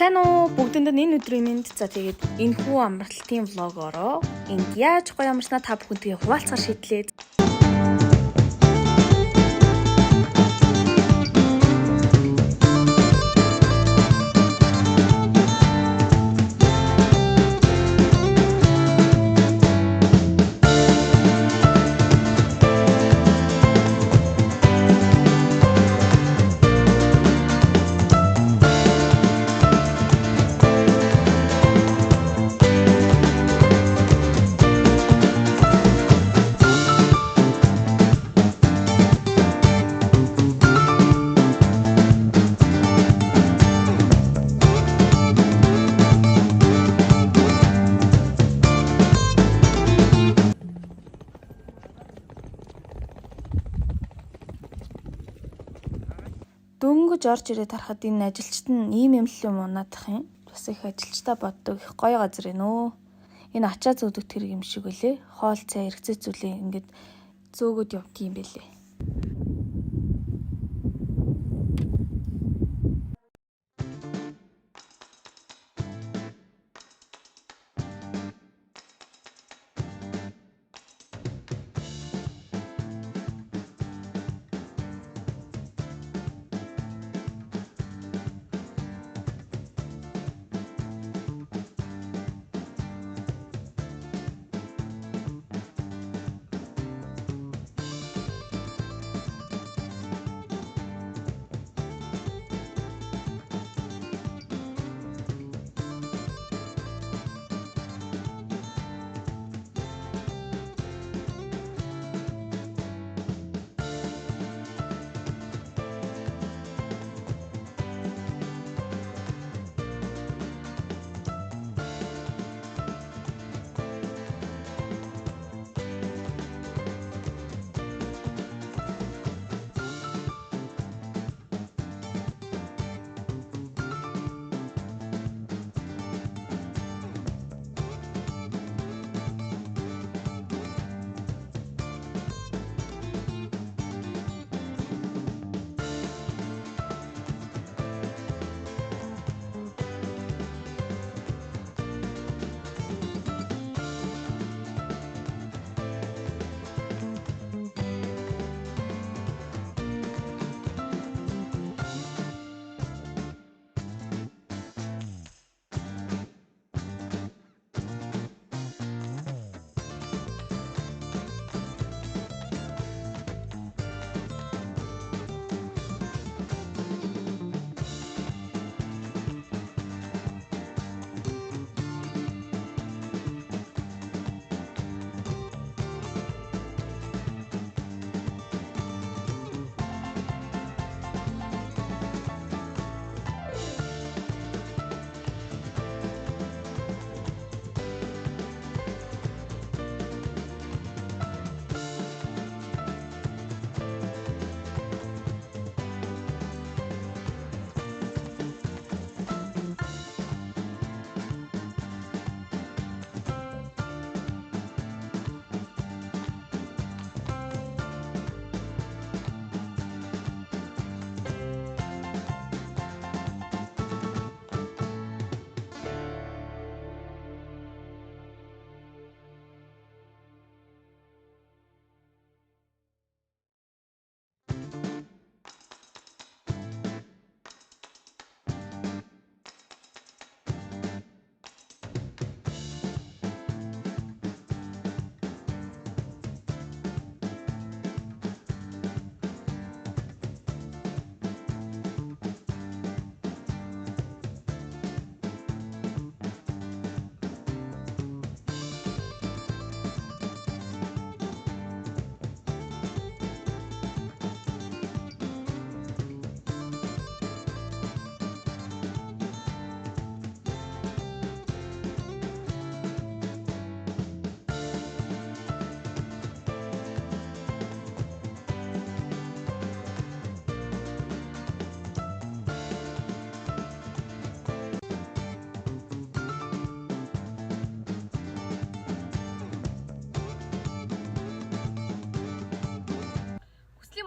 Сайн уу? Бүгдэнд нь энэ өдрийн мэнд. За тэгээд энэ хүү амралтын влогоороо энд яаж гоё амарснаа та бүхэнтэйгээ хуваалцахаар шийдлээ. Дөнгөж орж ирээд харахад энэ ажилчид нь ийм юм л юм унаадах юм. Бас их ажилчдаа боддог их гоё газар ээ. Энэ ачаа зөөдөг тэр юм шиг үлээ. Хоол цай хэрэгцээ зүйлээ ингээд зөөгөөд явдгийм байлээ.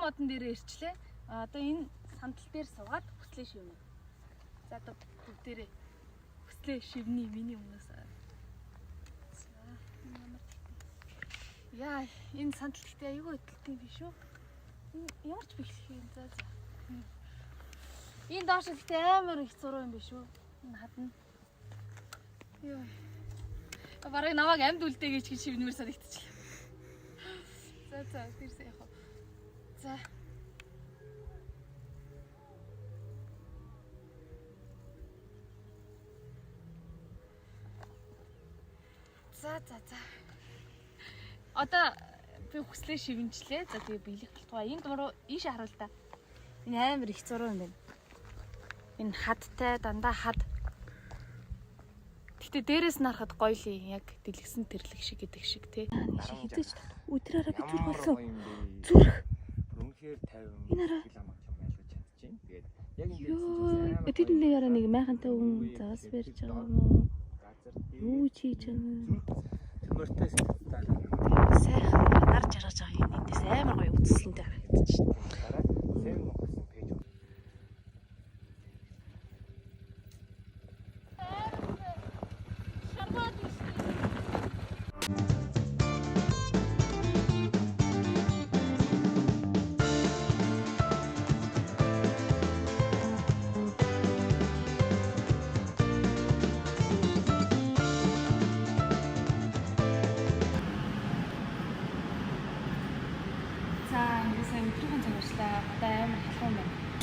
Модон дээр ирчлээ. Одоо энэ сандал дээр суугаад хүслээ шивнэ. За одоо бүгдээрээ хүслээ шивний миний өмнөөс. Яа, энэ сандалтай аюу хөдөлтэй биш үү? Ямар ч бэхлэх юм за. Энэ доош л амар их зуруу юм биш үү? Энэ хадна. Йоо. Бараг намайг амьд үлдээ гэж шивнээр санагдчихлаа. За тэрсээ яах вэ? За. За. Одоо би хүслээ шивнжлээ. За тэгээ биелэх болтугай. Энэ дуруу ийш харуул та. Энэ амар их зуруу юм байна. Энэ хадтай дандаа хад. Гэтэ дээрээс нь харахад гоё л яг дэлгэсэн тэрлэг шиг гэдэг шиг тий. Хизээч өдрөөрөө би зүрх болсон. Зүрх. Үнэхээр 50 км амгалан байлгаж чадчихээн. Тэгээд яг энэ тэдний яраа нэг майхантай хүн заас барьж байгаа юм уу? Юу хийж байгаа юм? Төмөртэй сэтгэлтэй. Сайхан гарч ирж байгаа юм. Эндээс амар гоё үзэсгэлэнтэй харагдаж байна. Дараа Сэм Монгол пэйж.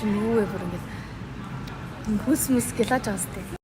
Юу вэ бүр ингэж хүс гэлаж байгаа сте.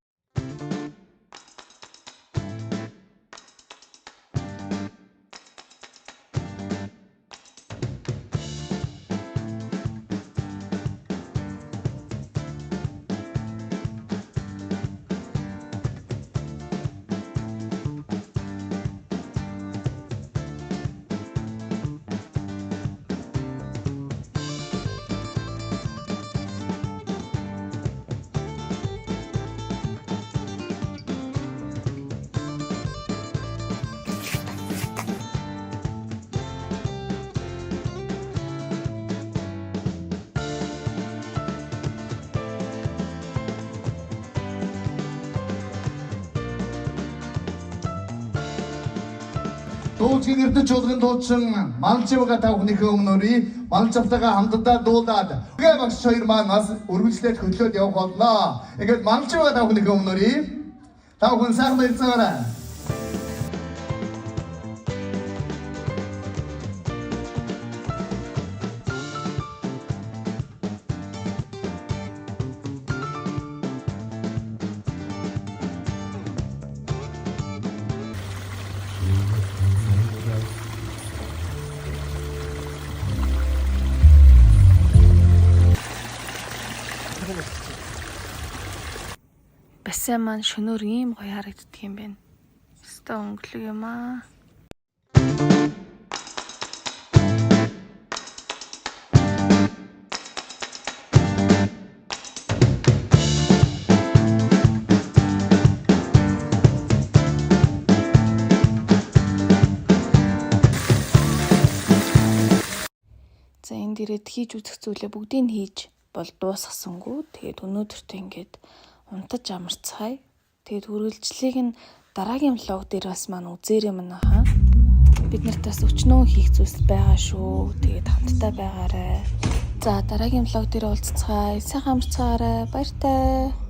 Дуулжгийн эрдэнэ чуулгын дуучин Малчивга та бүхнийхээ өмнөрий Малчивтайгаа хамтдаа дуулаад үгээ багш хоёр маань бас үргэлжлээд хөтлөөд явах болноо. Ингээд Малчивга та бүхнийхээ өмнөрий та бүхэн сайхан байцаагаарай. Бассан маань шөнөөр ийм гоё харагддаг юм байна. Өстой өнгөлөг юм аа. За энд ирээд хийж үзэх зүйлээ бүгдийг хийж бол дуусгасангүй. Тэгээд өнөөдөртөө ингээд унтаж амарцгаая. Тэгээд үргэлжлэлийг нь дараагийн влог дээр бас маань үзээрэй манайхаа. Бид нарт бас өчнөө хийх зүйлс байгаа шүү. Тэгээд хамтдаа байгаарай. За дараагийн влог дээр уулзцгаая. Сайхан амарцгаарай. Баяртай.